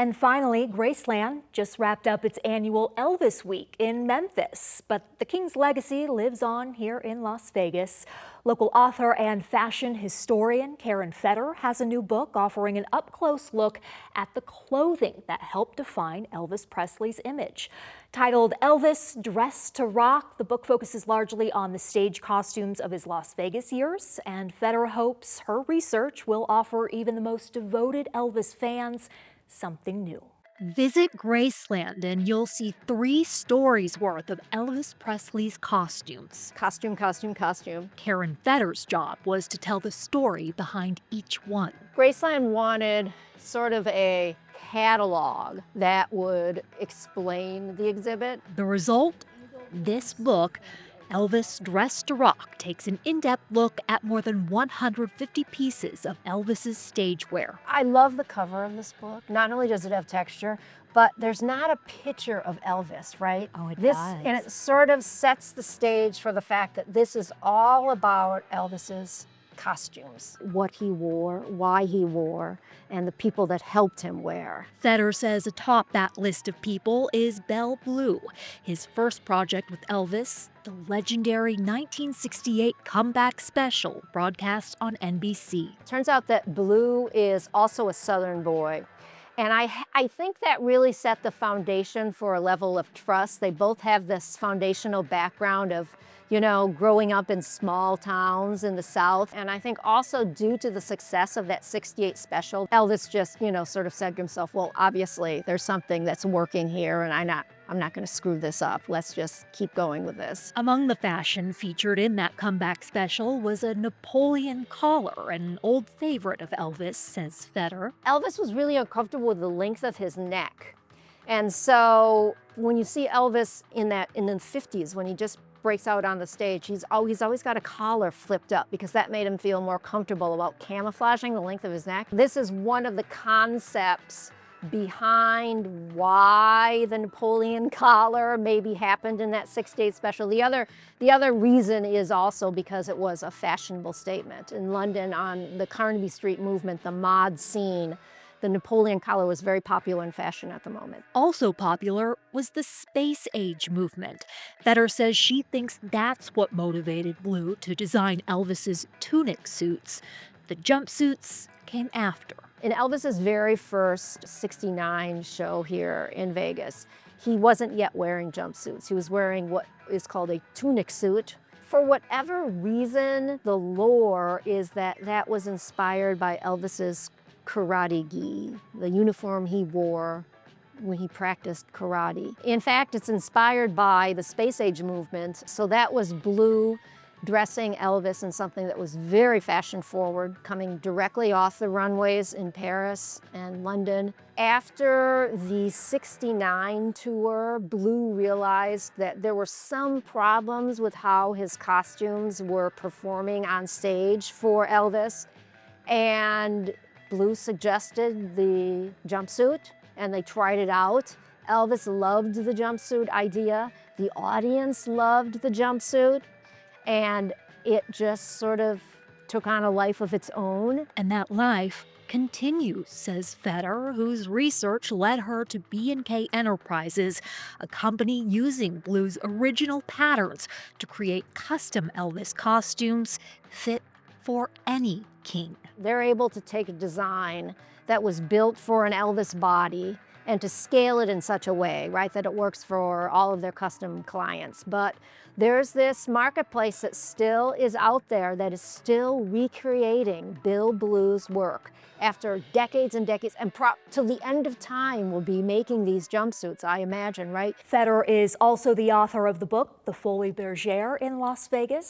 And finally, Graceland just wrapped up its annual Elvis Week in Memphis, but the King's legacy lives on here in Las Vegas. Local author and fashion historian Karen Fetter has a new book offering an up-close look at the clothing that helped define Elvis Presley's image. Titled Elvis Dressed to Rock, the book focuses largely on the stage costumes of his Las Vegas years, and Fetter hopes her research will offer even the most devoted Elvis fans something new. Visit Graceland and you'll see 3 stories worth of Elvis Presley's costumes. Costume, costume, costume. Karen Fetter's job was to tell the story behind each one. Graceland wanted sort of a catalog that would explain the exhibit. The result? This book, Elvis Dressed to Rock, takes an in-depth look at more than 150 pieces of Elvis's stage wear. I love the cover of this book. Not only does it have texture, but there's not a picture of Elvis, right? Oh, it does. does. And it sort of sets the stage for the fact that this is all about Elvis's costumes, what he wore, why he wore, and the people that helped him wear. Fetter says atop that list of people is Belle Blue, his first project with Elvis, the legendary 1968 comeback special broadcast on NBC. Turns out that Blue is also a Southern boy. And I think that really set the foundation for a level of trust. They both have this foundational background of, growing up in small towns in the South. And I think also due to the success of that 68 special, Elvis just, sort of said to himself, well, obviously there's something that's working here and I'm not going to screw this up. Let's just keep going with this. Among the fashion featured in that comeback special was a Napoleon collar, an old favorite of Elvis, says Fetter. Elvis was really uncomfortable with the length of his neck. And so when you see Elvis in the 50s, when he just breaks out on the stage, he's always got a collar flipped up because that made him feel more comfortable about camouflaging the length of his neck. This is one of the concepts behind why the Napoleon collar maybe happened in that 68 special. The other reason is also because it was a fashionable statement. In London, on the Carnaby Street movement, the mod scene, the Napoleon collar was very popular in fashion at the moment. Also popular was the space age movement. Fetter says she thinks that's what motivated Blue to design Elvis's tunic suits. The jumpsuits came after. In Elvis's very first 69 show here in Vegas, he wasn't yet wearing jumpsuits. He was wearing what is called a tunic suit. For whatever reason, the lore is that was inspired by Elvis's karate gi, the uniform he wore when he practiced karate. In fact, it's inspired by the space age movement. So that was Blue dressing Elvis in something that was very fashion forward, coming directly off the runways in Paris and London. After the 69 tour, Blue realized that there were some problems with how his costumes were performing on stage for Elvis. And Blue suggested the jumpsuit, and they tried it out. Elvis loved the jumpsuit idea. The audience loved the jumpsuit. And it just sort of took on a life of its own. And that life continues, says Fetter, whose research led her to B&K Enterprises, a company using Blue's original patterns to create custom Elvis costumes fit for any king. They're able to take a design that was built for an Elvis body and to scale it in such a way, right, that it works for all of their custom clients. But there's this marketplace that still is out there that is still recreating Bill Blue's work after decades and decades, and till the end of time will be making these jumpsuits, I imagine, right? Fetter is also the author of the book, The Folie Bergère in Las Vegas.